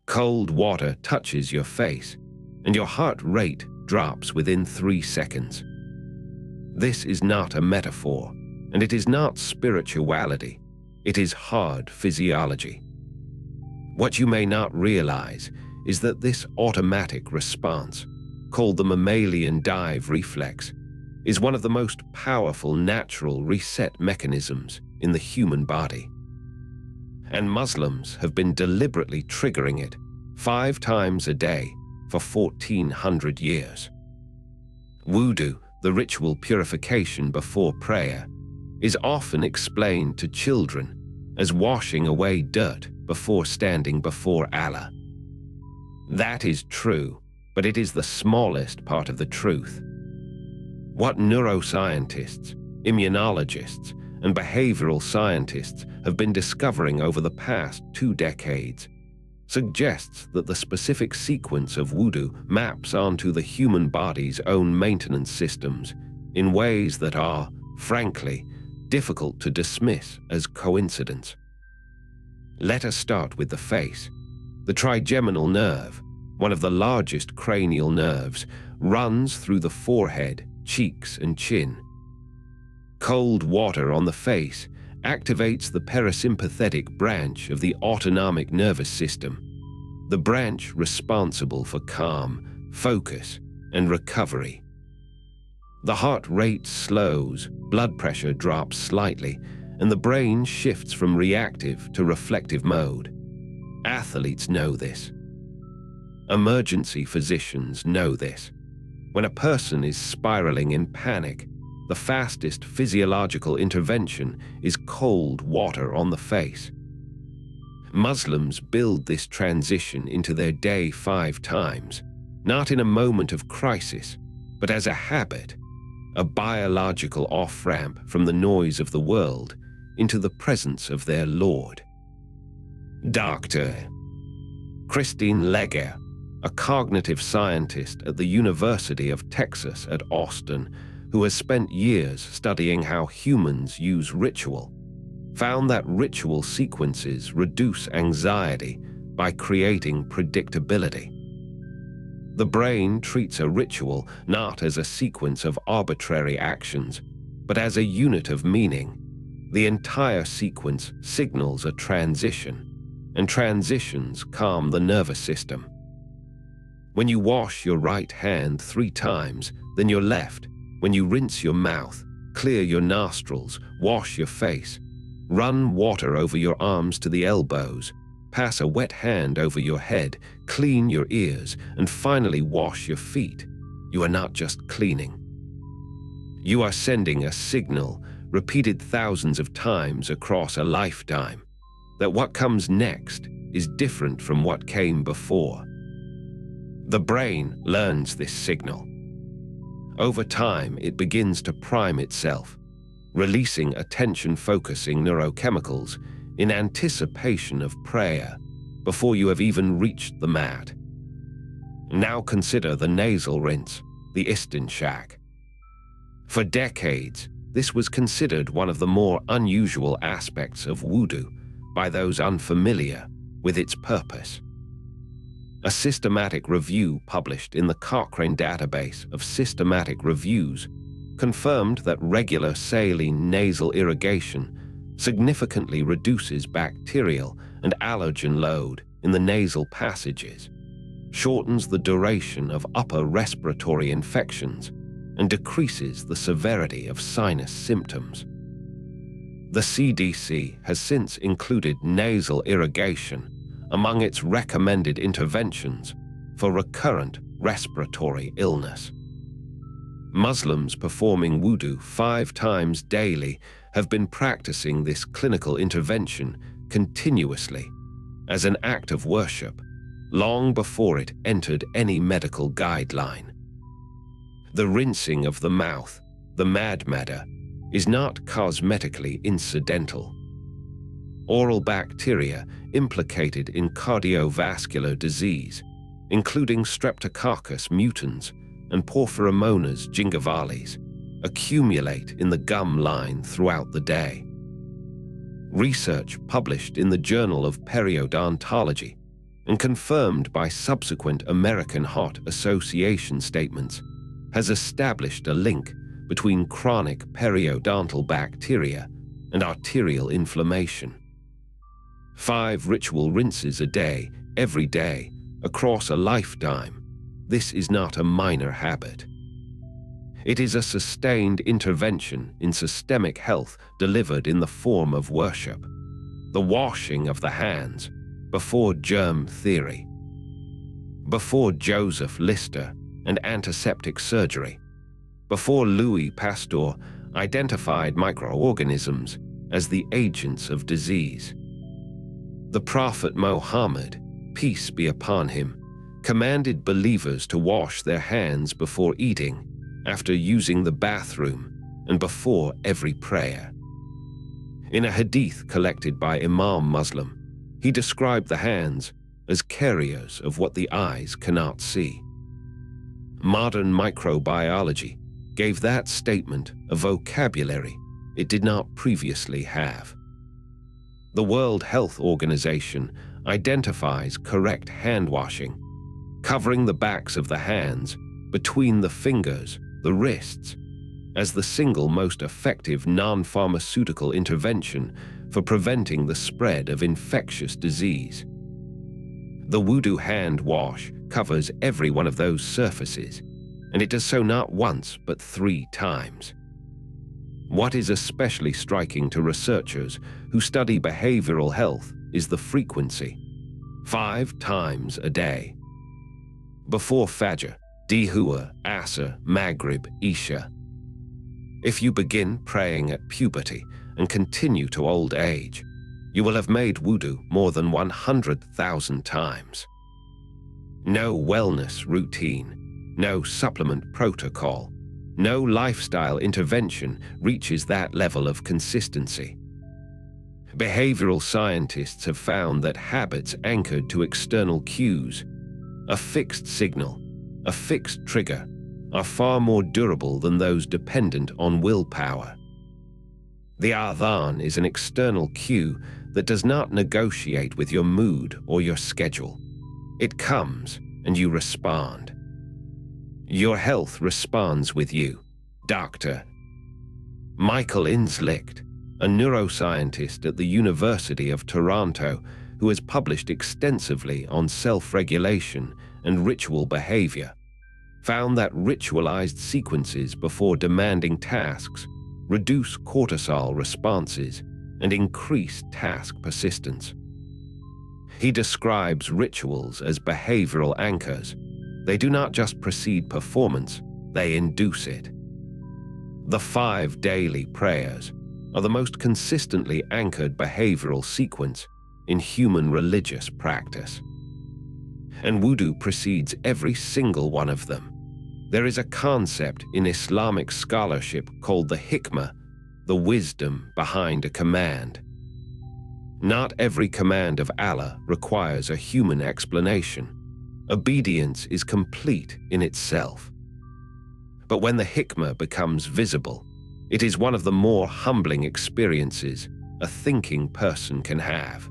Cold water touches your face, and your heart rate drops within 3 seconds. This is not a metaphor, and it is not spirituality. It is hard physiology. What you may not realize is that this automatic response, called the mammalian dive reflex, is one of the most powerful natural reset mechanisms in the human body. And Muslims have been deliberately triggering it 5 times a day for 1400 years. Wudu, the ritual purification before prayer, is often explained to children as washing away dirt before standing before Allah. That is true, but it is the smallest part of the truth. What neuroscientists, immunologists, and behavioral scientists have been discovering over the past 2 decades suggests that the specific sequence of wudu maps onto the human body's own maintenance systems in ways that are, frankly, difficult to dismiss as coincidence. Let us start with the face. The trigeminal nerve, one of the largest cranial nerves, runs through the forehead, cheeks, and chin. Cold water on the face activates the parasympathetic branch of the autonomic nervous system, the branch responsible for calm, focus, and recovery. The heart rate slows, blood pressure drops slightly, and the brain shifts from reactive to reflective mode. Athletes know this. Emergency physicians know this. When a person is spiraling in panic, the fastest physiological intervention is cold water on the face. Muslims build this transition into their day 5 times, not in a moment of crisis, but as a habit, a biological off-ramp from the noise of the world into the presence of their Lord. Dr. Cristine Legare, a cognitive scientist at the University of Texas at Austin, who has spent years studying how humans use ritual, found that ritual sequences reduce anxiety by creating predictability. The brain treats a ritual not as a sequence of arbitrary actions, but as a unit of meaning. The entire sequence signals a transition, and transitions calm the nervous system. When you wash your right hand 3 times, then your left. When you rinse your mouth, clear your nostrils, wash your face, run water over your arms to the elbows, pass a wet hand over your head, clean your ears, and finally wash your feet, you are not just cleaning. You are sending a signal, repeated thousands of times across a lifetime, that what comes next is different from what came before. The brain learns this signal. Over time, it begins to prime itself, releasing attention-focusing neurochemicals in anticipation of prayer before you have even reached the mat. Now consider the nasal rinse, the Istinshaq. For decades, this was considered one of the more unusual aspects of wudu by those unfamiliar with its purpose. A systematic review published in the Cochrane database of systematic reviews confirmed that regular saline nasal irrigation significantly reduces bacterial and allergen load in the nasal passages, shortens the duration of upper respiratory infections, and decreases the severity of sinus symptoms. The CDC has since included nasal irrigation among its recommended interventions for recurrent respiratory illness. Muslims performing wudu 5 times daily have been practicing this clinical intervention continuously as an act of worship long before it entered any medical guideline. The rinsing of the mouth, the madmada, is not cosmetically incidental. Oral bacteria implicated in cardiovascular disease, including Streptococcus mutans and Porphyromonas gingivalis, accumulate in the gum line throughout the day. Research published in the Journal of Periodontology and confirmed by subsequent American Heart Association statements, has established a link between chronic periodontal bacteria and arterial inflammation. 5 ritual rinses a day, every day, across a lifetime. This is not a minor habit. It is a sustained intervention in systemic health delivered in the form of worship. The washing of the hands before germ theory, before Joseph Lister and antiseptic surgery, before Louis Pasteur identified microorganisms as the agents of disease. The Prophet Muhammad, peace be upon him, commanded believers to wash their hands before eating, after using the bathroom, and before every prayer. In a hadith collected by Imam Muslim, he described the hands as carriers of what the eyes cannot see. Modern microbiology gave that statement a vocabulary it did not previously have. The World Health Organization identifies correct hand washing, covering the backs of the hands, between the fingers, the wrists, as the single most effective non-pharmaceutical intervention for preventing the spread of infectious disease. The Wudu hand wash covers every one of those surfaces, and it does so not once but 3 times. What is especially striking to researchers who study behavioral health is the frequency: 5 times a day. Before Fajr, Dhuhr, Asr, Maghrib, Isha. If you begin praying at puberty and continue to old age, you will have made wudu more than 100,000 times. No wellness routine, no supplement protocol, no lifestyle intervention reaches that level of consistency. Behavioral scientists have found that habits anchored to external cues, a fixed signal, a fixed trigger, are far more durable than those dependent on willpower. The adhan is an external cue that does not negotiate with your mood or your schedule. It comes and you respond. Your health responds with you. Dr. Michael Inzlicht, a neuroscientist at the University of Toronto who has published extensively on self-regulation and ritual behavior, found that ritualized sequences before demanding tasks reduce cortisol responses and increase task persistence. He describes rituals as behavioral anchors. They do not just precede performance, they induce it. The 5 daily prayers are the most consistently anchored behavioral sequence in human religious practice. And wudu precedes every single one of them. There is a concept in Islamic scholarship called the hikmah, the wisdom behind a command. Not every command of Allah requires a human explanation. Obedience is complete in itself. But when the hikmah becomes visible, it is one of the more humbling experiences a thinking person can have.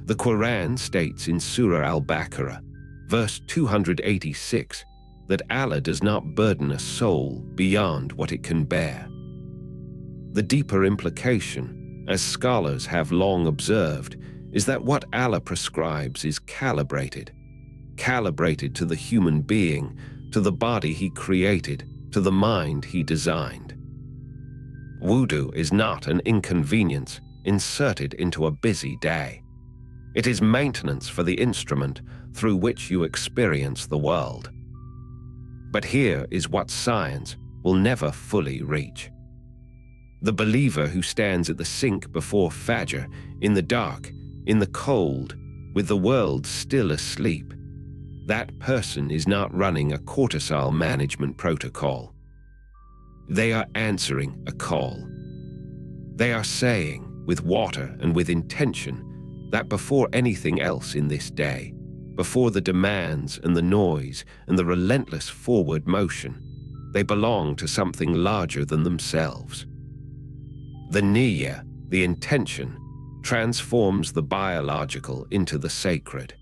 The Quran states in Surah Al-Baqarah, verse 286, that Allah does not burden a soul beyond what it can bear. The deeper implication, as scholars have long observed, is that what Allah prescribes is calibrated to the human being, to the body He created, to the mind He designed. Wudu is not an inconvenience inserted into a busy day. It is maintenance for the instrument through which you experience the world. But here is what science will never fully reach. The believer who stands at the sink before Fajr, in the dark, in the cold, with the world still asleep, that person is not running a cortisol management protocol. They are answering a call. They are saying, with water and with intention, that before anything else in this day, before the demands and the noise and the relentless forward motion, they belong to something larger than themselves. The niyyah, the intention, transforms the biological into the sacred.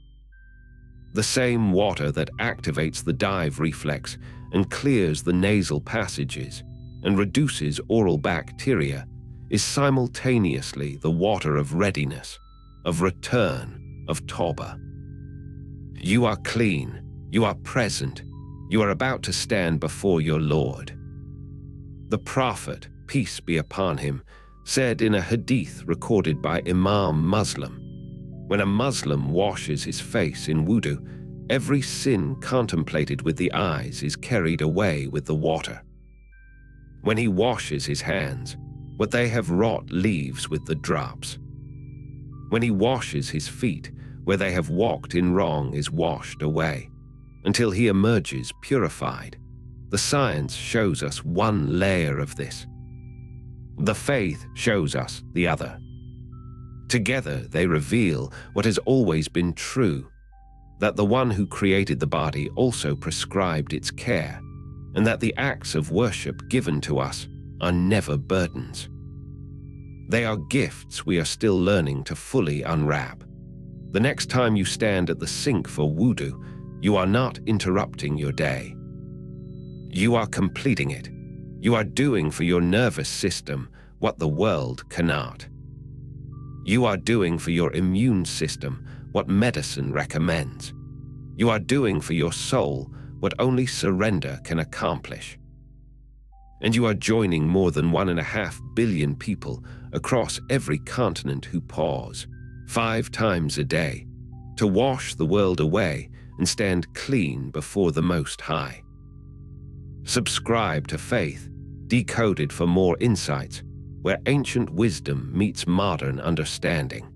The same water that activates the dive reflex and clears the nasal passages and reduces oral bacteria is simultaneously the water of readiness, of return, of Toba. You are clean, you are present, you are about to stand before your Lord. The Prophet, peace be upon him, said in a hadith recorded by Imam Muslim, when a Muslim washes his face in wudu, every sin contemplated with the eyes is carried away with the water. When he washes his hands, what they have wrought leaves with the drops. When he washes his feet, where they have walked in wrong is washed away, until he emerges purified. The science shows us one layer of this. The faith shows us the other. Together they reveal what has always been true, that the one who created the body also prescribed its care, and that the acts of worship given to us are never burdens. They are gifts we are still learning to fully unwrap. The next time you stand at the sink for wudu, you are not interrupting your day. You are completing it. You are doing for your nervous system what the world cannot. You are doing for your immune system what medicine recommends. You are doing for your soul what only surrender can accomplish. And you are joining more than 1.5 billion people across every continent who pause 5 times a day to wash the world away and stand clean before the Most High. Subscribe to Faith, Decoded for more insights, where ancient wisdom meets modern understanding.